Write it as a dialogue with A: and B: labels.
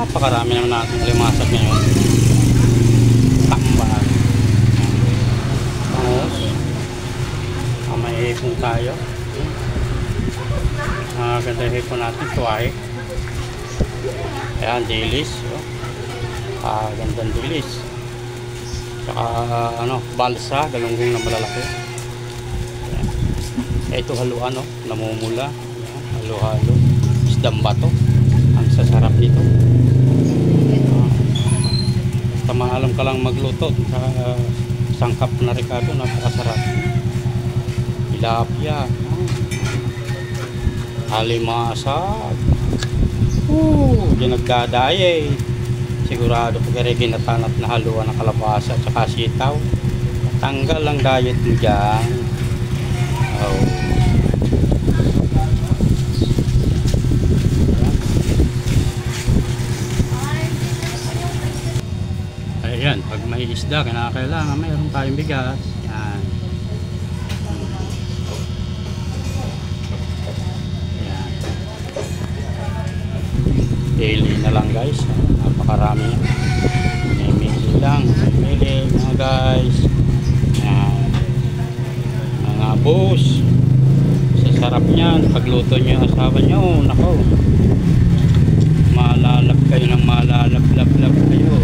A: Napakarami naman natin limasag ngayon. Tambal. Tapos, may hipon tayo. Ganda yung hipon natin, tuwai. Ayan, dilis. Gandang dilis. Saka, balsa, galunggong na malalaki. Ayan. Ito haluan, namumula. Halo-halo. Isdang bato. Ang sasarap nito. Basta maalam ka lang magluto sa sangkap na Ricardo, napakasarap. Tilapia, alimasag, ginagdadaye. Sigurado pag ginatanap na haluan ng kalabasa at saka sitaw, tanggal ang diet mo dyan. Ayan, pag may isda, kailangan mayroon tayong bigas. Yan. Yan. Daily na lang guys. Napakarami. Mili lang. Mili mga guys. Yan. Mga boss. Sasarap niyan. Pagluto niyo yung asawa niyo. Nako. Malalap kayo ng malalablab kayo.